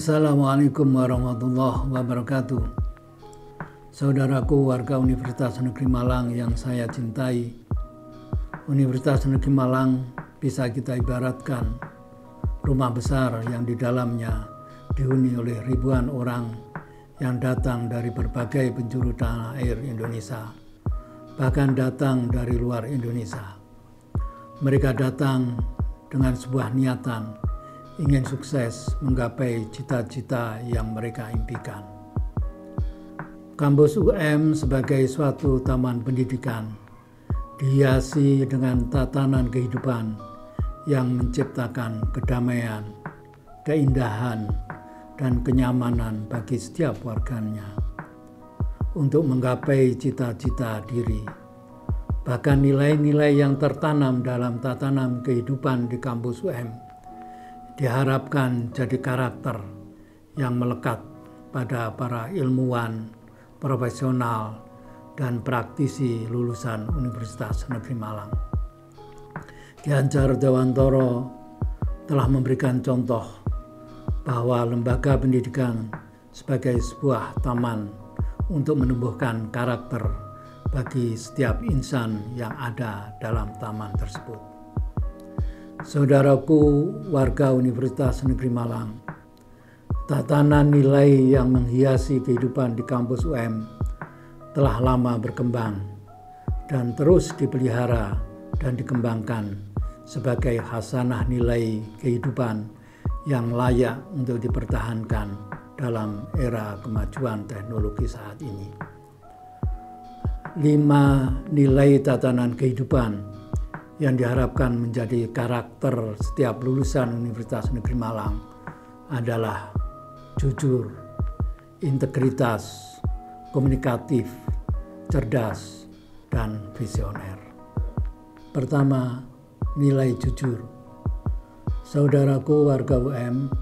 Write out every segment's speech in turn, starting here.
Assalamualaikum warahmatullahi wabarakatuh. Saudaraku warga Universitas Negeri Malang yang saya cintai, Universitas Negeri Malang bisa kita ibaratkan rumah besar yang di dalamnya dihuni oleh ribuan orang yang datang dari berbagai penjuru tanah air Indonesia, bahkan datang dari luar Indonesia. Mereka datang dengan sebuah niatan, ingin sukses menggapai cita-cita yang mereka impikan. Kampus UM sebagai suatu taman pendidikan dihiasi dengan tatanan kehidupan yang menciptakan kedamaian, keindahan, dan kenyamanan bagi setiap warganya untuk menggapai cita-cita diri. Bahkan nilai-nilai yang tertanam dalam tatanan kehidupan di kampus UM diharapkan jadi karakter yang melekat pada para ilmuwan, profesional, dan praktisi lulusan Universitas Negeri Malang. Ki Hajar Dewantara telah memberikan contoh bahwa lembaga pendidikan sebagai sebuah taman untuk menumbuhkan karakter bagi setiap insan yang ada dalam taman tersebut. Saudaraku warga Universitas Negeri Malang, tatanan nilai yang menghiasi kehidupan di kampus UM telah lama berkembang dan terus dipelihara dan dikembangkan sebagai khasanah nilai kehidupan yang layak untuk dipertahankan dalam era kemajuan teknologi saat ini. 5 nilai tatanan kehidupan yang diharapkan menjadi karakter setiap lulusan Universitas Negeri Malang adalah jujur, integritas, komunikatif, cerdas, dan visioner. Pertama, nilai jujur. Saudaraku warga UM,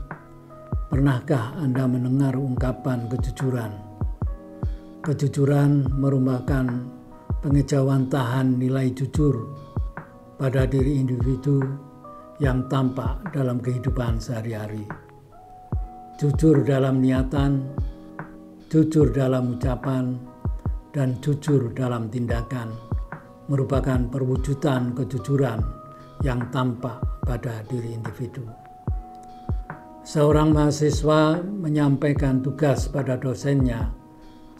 pernahkah Anda mendengar ungkapan kejujuran? Kejujuran merupakan pengejawantahan nilai jujur pada diri individu yang tampak dalam kehidupan sehari-hari. Jujur dalam niatan, jujur dalam ucapan, dan jujur dalam tindakan merupakan perwujudan kejujuran yang tampak pada diri individu. Seorang mahasiswa menyampaikan tugas pada dosennya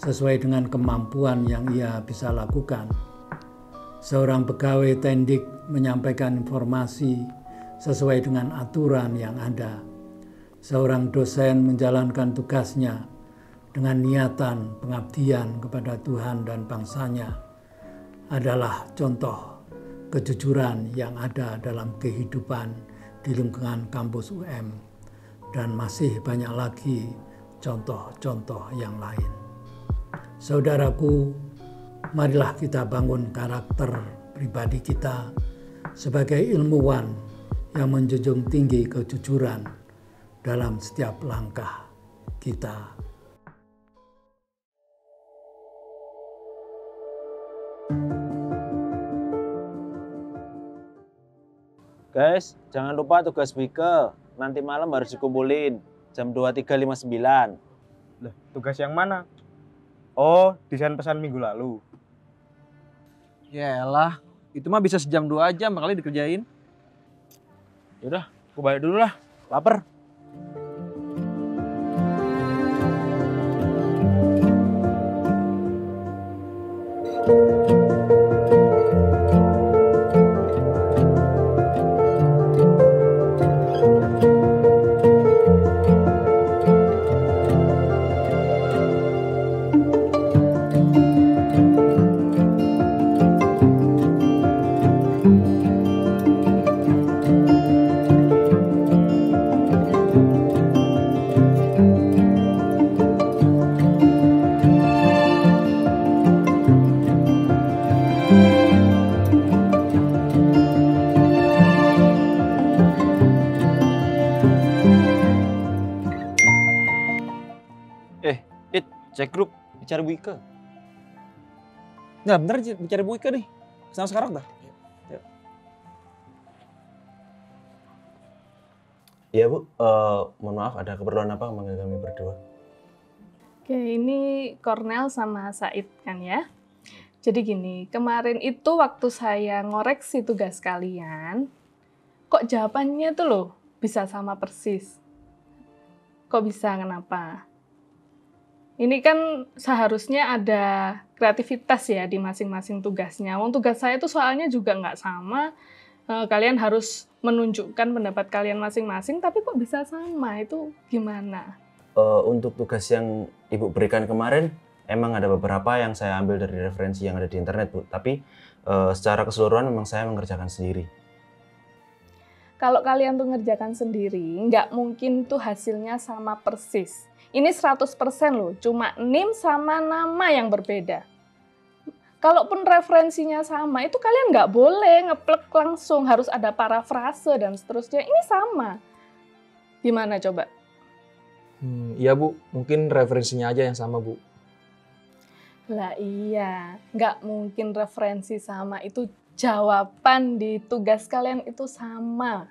sesuai dengan kemampuan yang ia bisa lakukan. Seorang pegawai tendik menyampaikan informasi sesuai dengan aturan yang ada. Seorang dosen menjalankan tugasnya dengan niatan pengabdian kepada Tuhan dan bangsanya adalah contoh kejujuran yang ada dalam kehidupan di lingkungan kampus UM, dan masih banyak lagi contoh-contoh yang lain. Saudaraku, marilah kita bangun karakter pribadi kita sebagai ilmuwan yang menjunjung tinggi kejujuran dalam setiap langkah kita. Guys, jangan lupa tugas Wike. Nanti malam harus dikumpulin jam 23.59. Loh, tugas yang mana? Oh, desain pesan minggu lalu. Yaelah, itu mah bisa sejam 2 jam kali dikerjain. Yaudah, aku balik dulu lah. Laper. Cek grup, bicara Bu Ike. Nah, bentar bicara Bu Ike nih. Kesana sekarang dah. Iya Bu, mohon maaf ada keperluan apa memanggil kami berdua? Oke, ini Cornel sama Said kan ya? Jadi gini, kemarin itu waktu saya ngoreksi tugas kalian, kok jawabannya tuh loh bisa sama persis. Kok bisa, kenapa? Ini kan seharusnya ada kreativitas ya di masing-masing tugasnya. Wong tugas saya itu soalnya juga nggak sama. Kalian harus menunjukkan pendapat kalian masing-masing, tapi kok bisa sama? Itu gimana? Untuk tugas yang Ibu berikan kemarin, emang ada beberapa yang saya ambil dari referensi yang ada di internet Bu. Tapi secara keseluruhan memang saya mengerjakan sendiri. Kalau kalian tuh ngerjakan sendiri, nggak mungkin tuh hasilnya sama persis. Ini 100% loh, cuma NIM sama nama yang berbeda. Kalaupun referensinya sama, itu kalian nggak boleh ngeplek langsung, harus ada parafrase dan seterusnya. Ini sama. Gimana coba? Iya Bu, mungkin referensinya aja yang sama Bu. Lah iya, nggak mungkin referensi sama, itu jawaban di tugas kalian itu sama.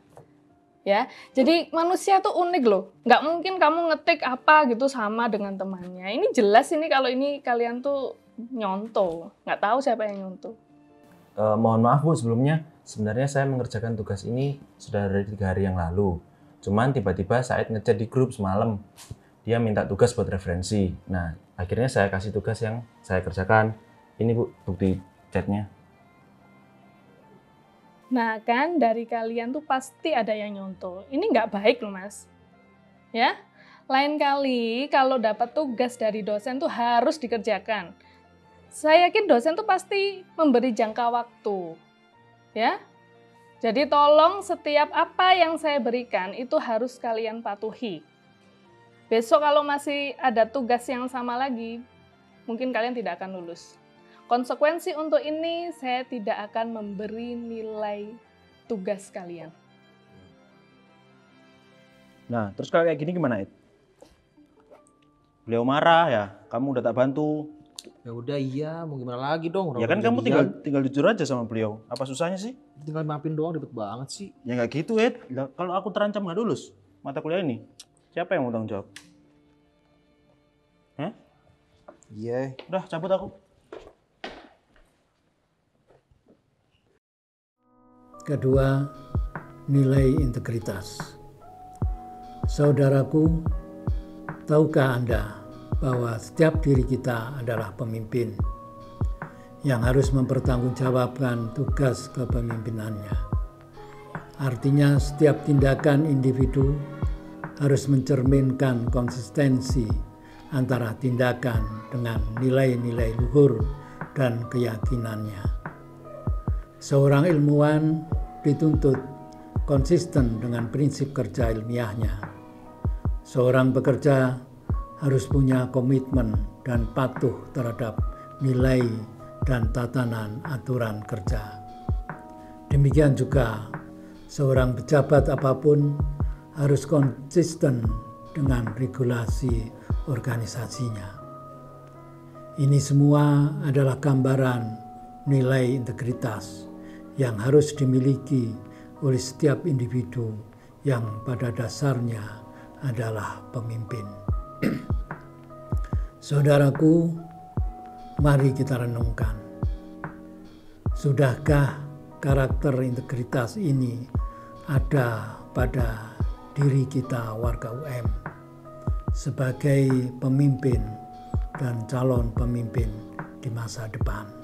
Ya, jadi manusia tuh unik loh. Nggak mungkin kamu ngetik apa gitu sama dengan temannya. Ini jelas ini kalau ini kalian tuh nyontoh. Nggak tahu siapa yang nyontoh. Mohon maaf Bu sebelumnya, sebenarnya saya mengerjakan tugas ini sudah dari 3 hari yang lalu. Cuman tiba-tiba Said ngechat di grup semalam. Dia minta tugas buat referensi. Nah, akhirnya saya kasih tugas yang saya kerjakan. Ini Bu, bukti chatnya. Nah kan dari kalian tuh pasti ada yang nyontoh. Ini nggak baik loh Mas. Ya, lain kali kalau dapat tugas dari dosen tuh harus dikerjakan. Saya yakin dosen tuh pasti memberi jangka waktu. Ya, jadi tolong setiap apa yang saya berikan itu harus kalian patuhi. Besok kalau masih ada tugas yang sama lagi, mungkin kalian tidak akan lulus. Konsekuensi untuk ini, saya tidak akan memberi nilai tugas kalian. Nah, terus kalau kayak gini gimana, Ed? Beliau marah ya, kamu udah tak bantu. Ya udah iya, mau gimana lagi dong? Ya kan kamu tinggal jujur aja sama beliau. Apa susahnya sih? tinggal maafin doang, ribet banget sih. Ya nggak gitu, Ed. Lah, kalau aku terancam nggak lulus mata kuliah ini, siapa yang mau tanggung jawab? Hah? Iya. Udah, cabut aku. Kedua, nilai integritas. Saudaraku, tahukah Anda bahwa setiap diri kita adalah pemimpin yang harus mempertanggungjawabkan tugas kepemimpinannya. Artinya setiap tindakan individu harus mencerminkan konsistensi antara tindakan dengan nilai-nilai luhur dan keyakinannya. Seorang ilmuwan dituntut konsisten dengan prinsip kerja ilmiahnya. Seorang pekerja harus punya komitmen dan patuh terhadap nilai dan tatanan aturan kerja. Demikian juga, seorang pejabat apapun harus konsisten dengan regulasi organisasinya. Ini semua adalah gambaran nilai integritas yang harus dimiliki oleh setiap individu yang pada dasarnya adalah pemimpin. Saudaraku, mari kita renungkan. Sudahkah karakter integritas ini ada pada diri kita warga UM sebagai pemimpin dan calon pemimpin di masa depan?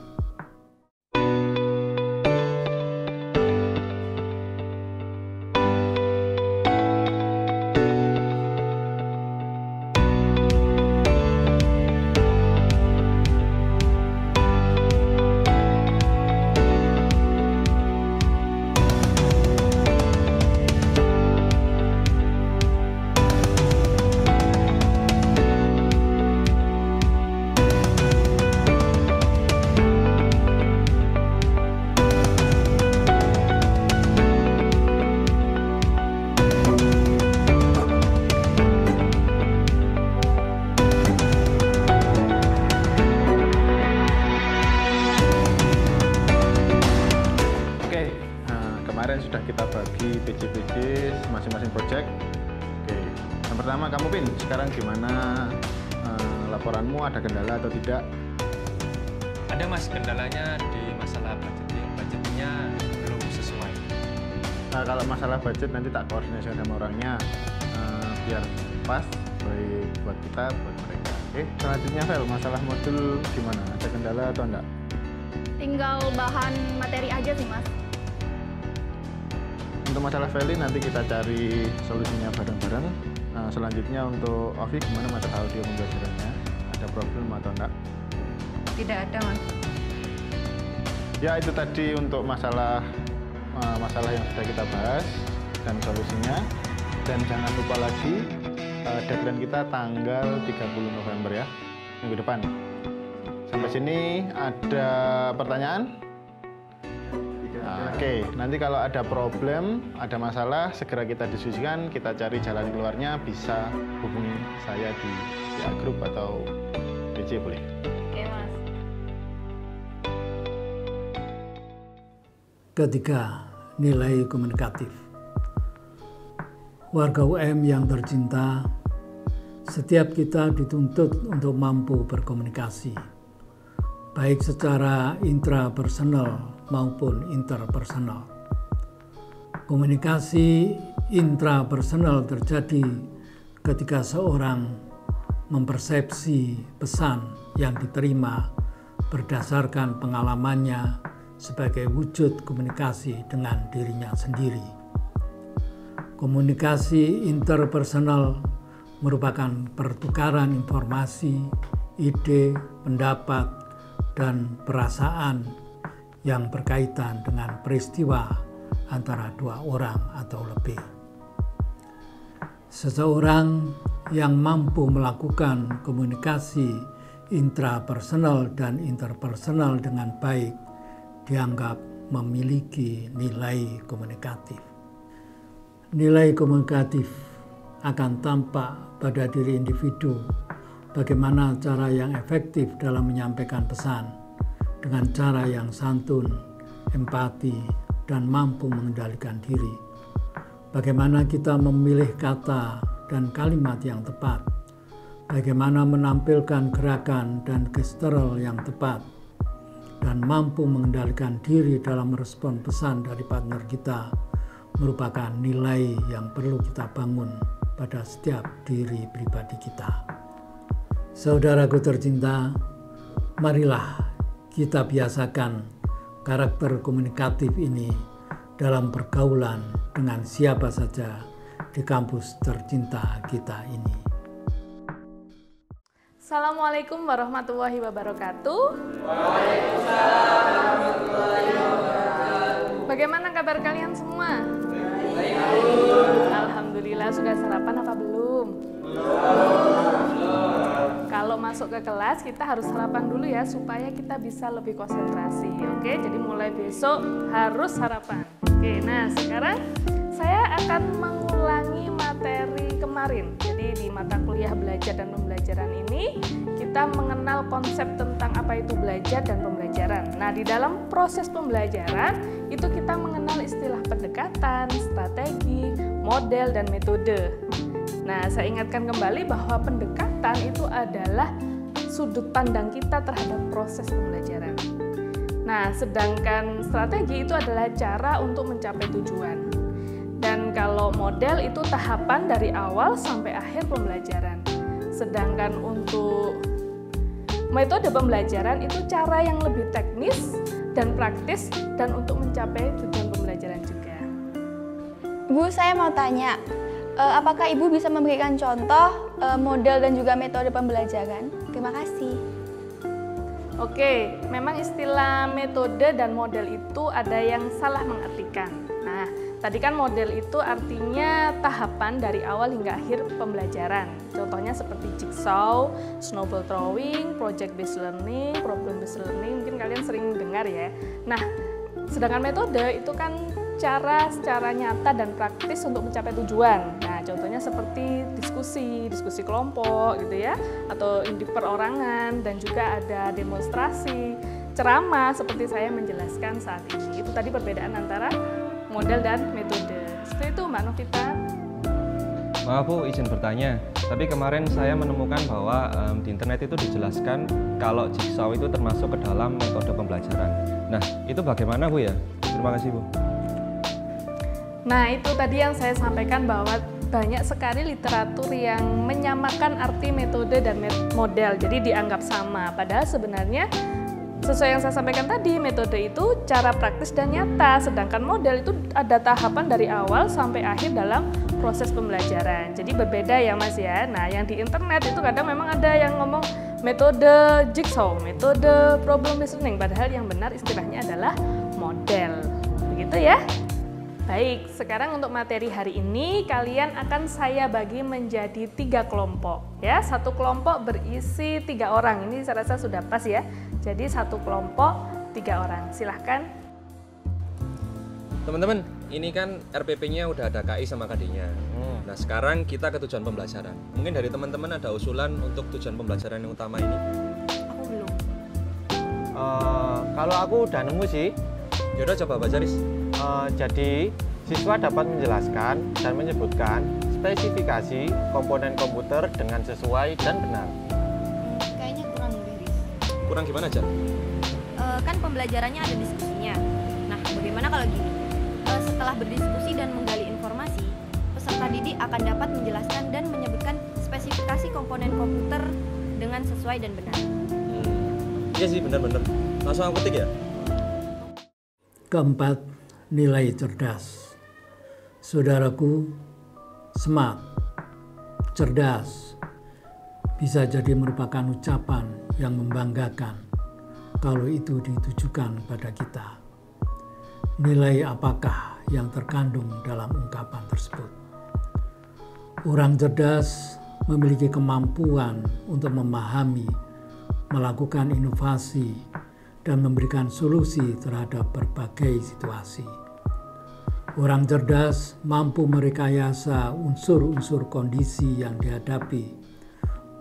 sudah kita bagi PJ-PJ masing-masing project. Oke, yang pertama kamu Pin, sekarang gimana laporanmu, ada kendala atau tidak? Ada Mas, kendalanya di masalah budgetnya belum sesuai. Nah, kalau masalah budget nanti tak koordinasi sama orangnya biar pas, baik buat kita, buat mereka. Oke, selanjutnya Vel, masalah modul gimana? Ada kendala atau enggak? Tinggal bahan materi aja sih Mas. Untuk masalah Feli nanti kita cari solusinya bareng-bareng. Nah, selanjutnya untuk Ovi gimana masalah audio pembelajarannya? Ada problem atau enggak? Tidak ada Mas. Ya itu tadi untuk masalah yang sudah kita bahas dan solusinya. Dan jangan lupa lagi deadline kita tanggal 30 November ya, minggu depan. Sampai sini ada pertanyaan? Oke, nanti kalau ada problem, ada masalah, segera kita diskusikan, kita cari jalan keluarnya, bisa hubungi saya di grup atau PJ boleh. Oke Mas. Ketiga, nilai komunikatif. Warga UM yang tercinta, setiap kita dituntut untuk mampu berkomunikasi, baik secara intrapersonal maupun interpersonal. Komunikasi intrapersonal terjadi ketika seorang mempersepsi pesan yang diterima berdasarkan pengalamannya sebagai wujud komunikasi dengan dirinya sendiri. Komunikasi interpersonal merupakan pertukaran informasi, ide, pendapat, dan perasaan yang berkaitan dengan peristiwa antara dua orang atau lebih. Seseorang yang mampu melakukan komunikasi intrapersonal dan interpersonal dengan baik dianggap memiliki nilai komunikatif. Nilai komunikatif akan tampak pada diri individu, bagaimana cara yang efektif dalam menyampaikan pesan dengan cara yang santun, empati, dan mampu mengendalikan diri. Bagaimana kita memilih kata dan kalimat yang tepat, bagaimana menampilkan gerakan dan gestur yang tepat, dan mampu mengendalikan diri dalam merespon pesan dari partner kita merupakan nilai yang perlu kita bangun pada setiap diri pribadi kita. Saudaraku tercinta, marilah kita biasakan karakter komunikatif ini dalam pergaulan dengan siapa saja di kampus tercinta kita ini. Assalamualaikum warahmatullahi wabarakatuh. Waalaikumsalam warahmatullahi wabarakatuh. Bagaimana kabar kalian semua? Baik. Alhamdulillah, sudah sarapan apa belum? Kalau masuk ke kelas kita harus sarapan dulu ya supaya kita bisa lebih konsentrasi. Oke, jadi mulai besok harus sarapan. Oke, nah sekarang saya akan mengulangi materi kemarin. Jadi di mata kuliah belajar dan pembelajaran ini kita mengenal konsep tentang apa itu belajar dan pembelajaran. Nah, di dalam proses pembelajaran itu kita mengenal istilah pendekatan, strategi, model, dan metode. Nah, saya ingatkan kembali bahwa pendekatan itu adalah sudut pandang kita terhadap proses pembelajaran. Nah, sedangkan strategi itu adalah cara untuk mencapai tujuan. Dan kalau model itu tahapan dari awal sampai akhir pembelajaran. Sedangkan untuk metode pembelajaran itu cara yang lebih teknis dan praktis dan untuk mencapai tujuan pembelajaran juga. Bu, saya mau tanya, apakah Ibu bisa memberikan contoh model dan juga metode pembelajaran? Terima kasih. Oke, memang istilah metode dan model itu ada yang salah mengartikan. Nah, tadi kan model itu artinya tahapan dari awal hingga akhir pembelajaran. Contohnya seperti jigsaw, snowball throwing, project based learning, problem based learning, mungkin kalian sering dengar ya. Nah, sedangkan metode itu kan cara secara nyata dan praktis untuk mencapai tujuan. Nah, contohnya seperti diskusi kelompok gitu ya, atau di perorangan, dan juga ada demonstrasi, ceramah seperti saya menjelaskan saat ini. Itu tadi perbedaan antara model dan metode. Seperti itu Mbak Novita. Maaf Bu, izin bertanya. Tapi kemarin saya menemukan bahwa di internet itu dijelaskan kalau jigsaw itu termasuk ke dalam metode pembelajaran. Nah, itu bagaimana Bu ya? Terima kasih Bu. Nah, itu tadi yang saya sampaikan bahwa banyak sekali literatur yang menyamakan arti metode dan model, jadi dianggap sama. Padahal sebenarnya sesuai yang saya sampaikan tadi, metode itu cara praktis dan nyata, sedangkan model itu ada tahapan dari awal sampai akhir dalam proses pembelajaran. Jadi berbeda ya Mas ya. Nah, yang di internet itu kadang memang ada yang ngomong metode jigsaw, metode problem listening, padahal yang benar istilahnya adalah model. Begitu ya. Baik, sekarang untuk materi hari ini kalian akan saya bagi menjadi 3 kelompok ya. Satu kelompok berisi 3 orang. Ini saya rasa sudah pas ya. Jadi satu kelompok 3 orang. Silahkan. Teman-teman, ini kan RPP-nya udah ada KI sama KD-nya. Nah, sekarang kita ke tujuan pembelajaran. Mungkin dari teman-teman ada usulan untuk tujuan pembelajaran yang utama ini? Aku belum. Kalau aku udah nemu sih. Yaudah coba baca, Riz. Jadi, siswa dapat menjelaskan dan menyebutkan spesifikasi komponen komputer dengan sesuai dan benar. Kayaknya kurang deh, Riz. Kurang gimana, Jan? Kan pembelajarannya ada diskusinya. Nah, bagaimana kalau gini? Setelah berdiskusi dan menggali informasi, peserta didik akan dapat menjelaskan dan menyebutkan spesifikasi komponen komputer dengan sesuai dan benar. Iya sih, benar-benar. Langsung aku ketik ya? Keempat, nilai cerdas. Saudaraku, smart, cerdas, bisa jadi merupakan ucapan yang membanggakan kalau itu ditujukan pada kita. Nilai apakah yang terkandung dalam ungkapan tersebut? Orang cerdas memiliki kemampuan untuk memahami, melakukan inovasi, dan memberikan solusi terhadap berbagai situasi. Orang cerdas mampu merekayasa unsur-unsur kondisi yang dihadapi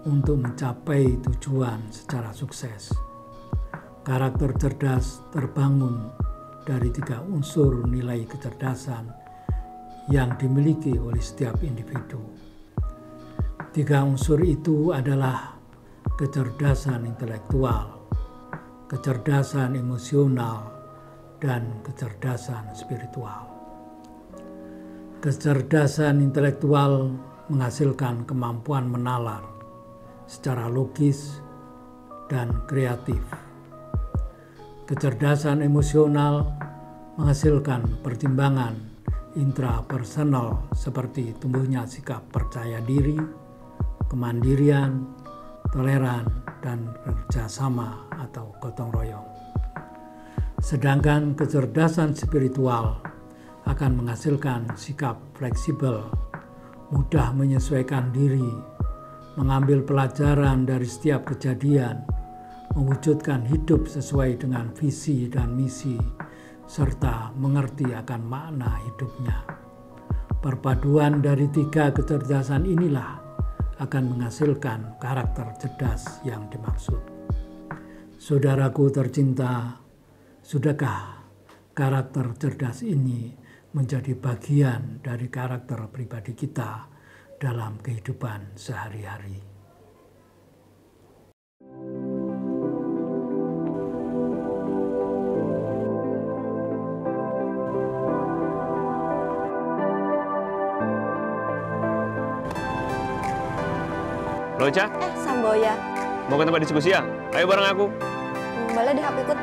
untuk mencapai tujuan secara sukses. Karakter cerdas terbangun dari 3 unsur nilai kecerdasan yang dimiliki oleh setiap individu. 3 unsur itu adalah kecerdasan intelektual, kecerdasan emosional, dan kecerdasan spiritual. Kecerdasan intelektual menghasilkan kemampuan menalar secara logis dan kreatif. Kecerdasan emosional menghasilkan pertimbangan intrapersonal seperti tumbuhnya sikap percaya diri, kemandirian, toleran, dan kerjasama atau gotong royong. Sedangkan kecerdasan spiritual akan menghasilkan sikap fleksibel, mudah menyesuaikan diri, mengambil pelajaran dari setiap kejadian, mewujudkan hidup sesuai dengan visi dan misi, serta mengerti akan makna hidupnya. Perpaduan dari 3 kecerdasan inilah akan menghasilkan karakter cerdas yang dimaksud. Saudaraku tercinta, sudahkah karakter cerdas ini menjadi bagian dari karakter pribadi kita dalam kehidupan sehari-hari? Halo, Ca. Samboya. Mau ke tempat diskusi ya? Ayo bareng aku. Boleh deh, aku ikut.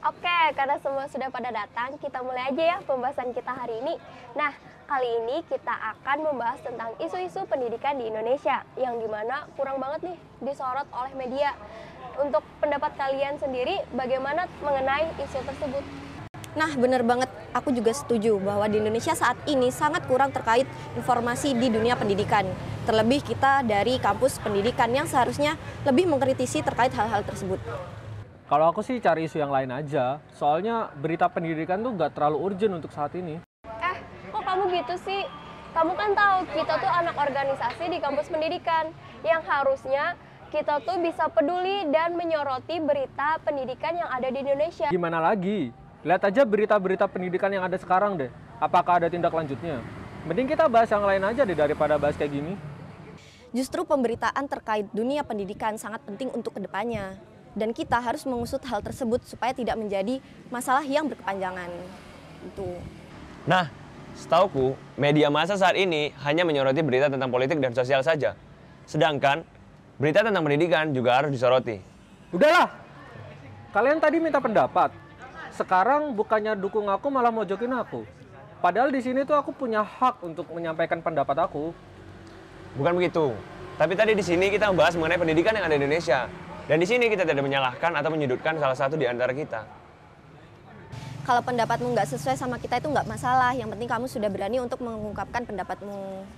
Oke, karena semua sudah pada datang, kita mulai aja ya pembahasan kita hari ini. Nah, kali ini kita akan membahas tentang isu-isu pendidikan di Indonesia yang dimana kurang banget nih disorot oleh media. Untuk pendapat kalian sendiri, bagaimana mengenai isu tersebut? Nah, benar banget. Aku juga setuju bahwa di Indonesia saat ini sangat kurang terkait informasi di dunia pendidikan. Terlebih kita dari kampus pendidikan yang seharusnya lebih mengkritisi terkait hal-hal tersebut. Kalau aku sih cari isu yang lain aja. Soalnya berita pendidikan tuh nggak terlalu urgent untuk saat ini. Kok kamu gitu sih? Kamu kan tahu kita tuh anak organisasi di kampus pendidikan yang harusnya kita tuh bisa peduli dan menyoroti berita pendidikan yang ada di Indonesia. Gimana lagi? Lihat aja berita-berita pendidikan yang ada sekarang deh. Apakah ada tindak lanjutnya? Mending kita bahas yang lain aja deh daripada bahas kayak gini. Justru pemberitaan terkait dunia pendidikan sangat penting untuk kedepannya. Dan kita harus mengusut hal tersebut supaya tidak menjadi masalah yang berkepanjangan. Itu. Nah, setauku media massa saat ini hanya menyoroti berita tentang politik dan sosial saja. Sedangkan berita tentang pendidikan juga harus disoroti. Udahlah, kalian tadi minta pendapat. Sekarang bukannya dukung aku malah mojokin aku. Padahal di sini tuh aku punya hak untuk menyampaikan pendapat aku. Bukan begitu. Tapi tadi di sini kita membahas mengenai pendidikan yang ada di Indonesia. Dan di sini kita tidak menyalahkan atau menyudutkan salah satu di antara kita. Kalau pendapatmu nggak sesuai sama kita itu nggak masalah. Yang penting kamu sudah berani untuk mengungkapkan pendapatmu.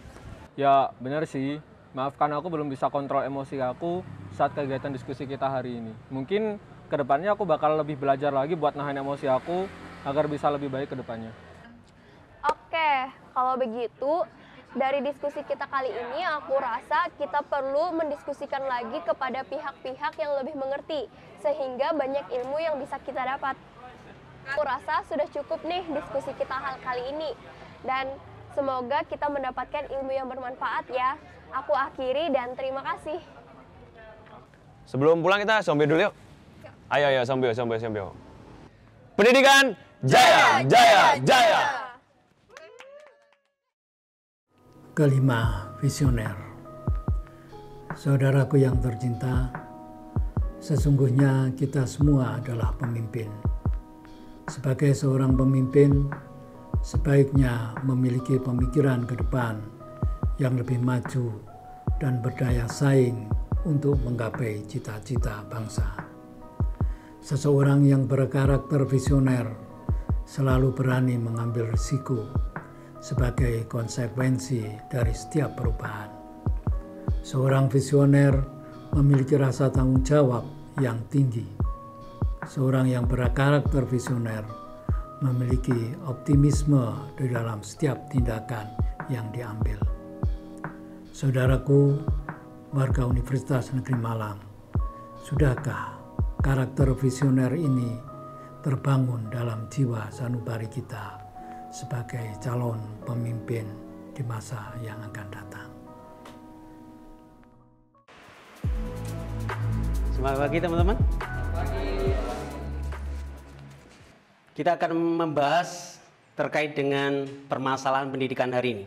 Ya benar sih. Maafkan aku belum bisa kontrol emosi aku saat kegiatan diskusi kita hari ini. Mungkin kedepannya aku bakal lebih belajar lagi buat nahan emosi aku agar bisa lebih baik kedepannya. Oke, kalau begitu dari diskusi kita kali ini aku rasa kita perlu mendiskusikan lagi kepada pihak-pihak yang lebih mengerti sehingga banyak ilmu yang bisa kita dapat. Aku rasa sudah cukup nih diskusi kita hal kali ini dan semoga kita mendapatkan ilmu yang bermanfaat ya. Aku akhiri dan terima kasih. Sebelum pulang kita zombie dulu yuk. Ayo zombie. Pendidikan jaya, jaya, jaya. Kelima, visioner. Saudaraku yang tercinta, sesungguhnya kita semua adalah pemimpin. Sebagai seorang pemimpin, sebaiknya memiliki pemikiran ke depan yang lebih maju dan berdaya saing untuk menggapai cita-cita bangsa. Seseorang yang berkarakter visioner selalu berani mengambil risiko sebagai konsekuensi dari setiap perubahan. Seorang visioner memiliki rasa tanggung jawab yang tinggi. Seorang yang berkarakter visioner memiliki optimisme di dalam setiap tindakan yang diambil. Saudaraku, warga Universitas Negeri Malang, sudahkah karakter visioner ini terbangun dalam jiwa sanubari kita sebagai calon pemimpin di masa yang akan datang? Selamat pagi teman-teman. Kita akan membahas terkait dengan permasalahan pendidikan hari ini.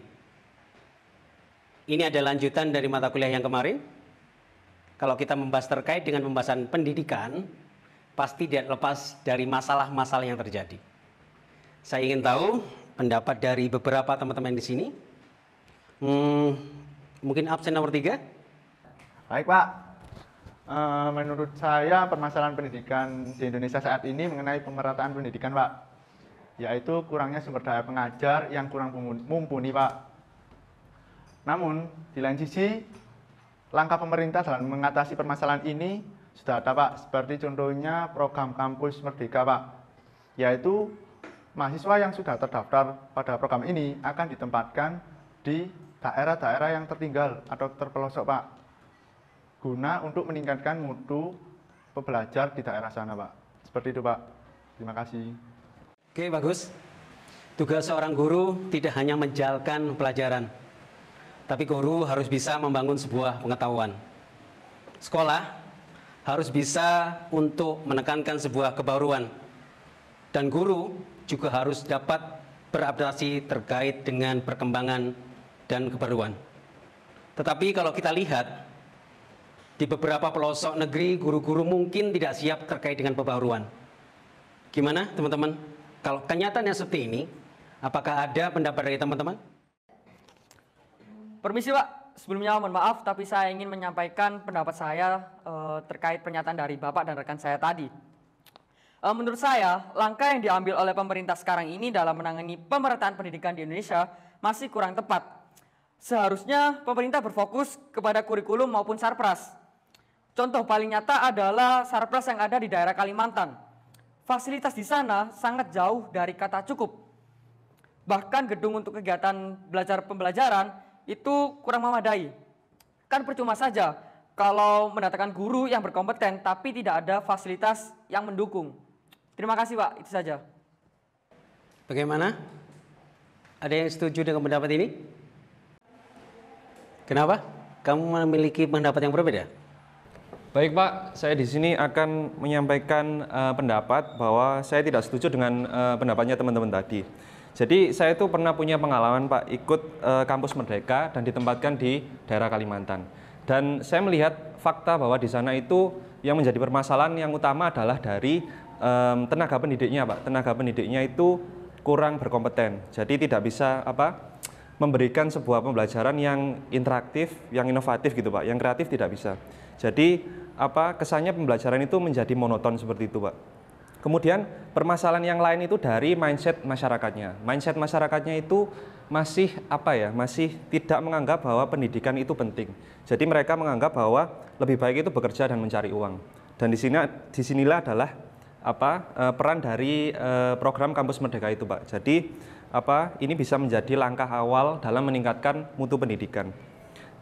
Ini ada lanjutan dari mata kuliah yang kemarin. Kalau kita membahas terkait dengan pembahasan pendidikan, pasti tidak lepas dari masalah-masalah yang terjadi. Saya ingin tahu pendapat dari beberapa teman-teman di sini. Mungkin absen nomor 3. Baik Pak, menurut saya permasalahan pendidikan di Indonesia saat ini mengenai pemerataan pendidikan Pak, yaitu kurangnya sumber daya pengajar yang kurang mumpuni Pak. Namun, di lain sisi, langkah pemerintah dalam mengatasi permasalahan ini sudah ada Pak, seperti contohnya program Kampus Merdeka Pak, yaitu mahasiswa yang sudah terdaftar pada program ini akan ditempatkan di daerah-daerah yang tertinggal atau terpelosok Pak, guna untuk meningkatkan mutu pembelajar di daerah sana Pak. Seperti itu Pak. Terima kasih. Oke, bagus. Tugas seorang guru tidak hanya menjalankan pelajaran, tapi guru harus bisa membangun sebuah pengetahuan. Sekolah harus bisa untuk menekankan sebuah kebaruan. Dan guru juga harus dapat beradaptasi terkait dengan perkembangan dan kebaruan. Tetapi kalau kita lihat, di beberapa pelosok negeri, guru-guru mungkin tidak siap terkait dengan pembaruan. Gimana teman-teman? Kalau kenyataannya seperti ini, apakah ada pendapat dari teman-teman? Permisi Pak, sebelumnya mohon maaf tapi saya ingin menyampaikan pendapat saya terkait pernyataan dari Bapak dan rekan saya tadi. Menurut saya, langkah yang diambil oleh pemerintah sekarang ini dalam menangani pemerataan pendidikan di Indonesia masih kurang tepat. Seharusnya pemerintah berfokus kepada kurikulum maupun sarpras. Contoh paling nyata adalah sarpras yang ada di daerah Kalimantan. Fasilitas di sana sangat jauh dari kata cukup. Bahkan gedung untuk kegiatan belajar pembelajaran itu kurang memadai. Kan percuma saja kalau mendatangkan guru yang berkompeten tapi tidak ada fasilitas yang mendukung. Terima kasih Pak, itu saja. Bagaimana? Ada yang setuju dengan pendapat ini? Kenapa? Kamu memiliki pendapat yang berbeda? Baik Pak, saya di sini akan menyampaikan pendapat bahwa saya tidak setuju dengan pendapatnya teman-teman tadi. Jadi saya itu pernah punya pengalaman Pak ikut kampus Merdeka dan ditempatkan di daerah Kalimantan. Dan saya melihat fakta bahwa di sana itu yang menjadi permasalahan yang utama adalah dari tenaga pendidiknya Pak. Tenaga pendidiknya itu kurang berkompeten. Jadi tidak bisa memberikan sebuah pembelajaran yang interaktif, yang inovatif gitu Pak. Yang kreatif tidak bisa. Jadi kesannya pembelajaran itu menjadi monoton seperti itu Pak. Kemudian permasalahan yang lain itu dari mindset masyarakatnya. Mindset masyarakatnya itu masih masih tidak menganggap bahwa pendidikan itu penting. Jadi mereka menganggap bahwa lebih baik itu bekerja dan mencari uang. Dan disinilah adalah peran dari program Kampus Merdeka itu Pak. Jadi ini bisa menjadi langkah awal dalam meningkatkan mutu pendidikan.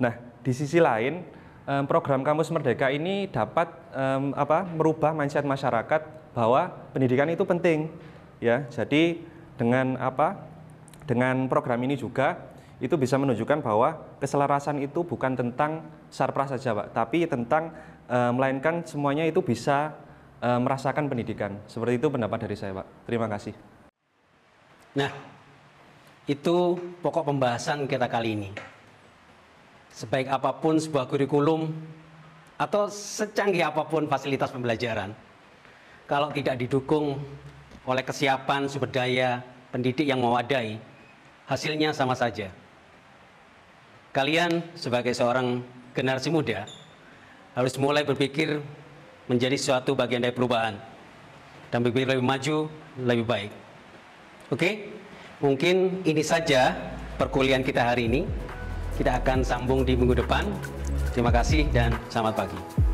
Nah, di sisi lain program Kampus Merdeka ini dapat merubah mindset masyarakat bahwa pendidikan itu penting ya. Jadi dengan dengan program ini juga itu bisa menunjukkan bahwa keselarasan itu bukan tentang sarpras saja Pak, tapi tentang melainkan semuanya itu bisa merasakan pendidikan. Seperti itu pendapat dari saya Pak. Terima kasih. Nah, itu pokok pembahasan kita kali ini. Sebaik apapun sebuah kurikulum atau secanggih apapun fasilitas pembelajaran, kalau tidak didukung oleh kesiapan sumber daya pendidik yang memadai, hasilnya sama saja. Kalian sebagai seorang generasi muda harus mulai berpikir menjadi suatu bagian dari perubahan dan berpikir lebih maju, lebih baik. Oke, mungkin ini saja perkuliahan kita hari ini. Kita akan sambung di minggu depan. Terima kasih dan selamat pagi.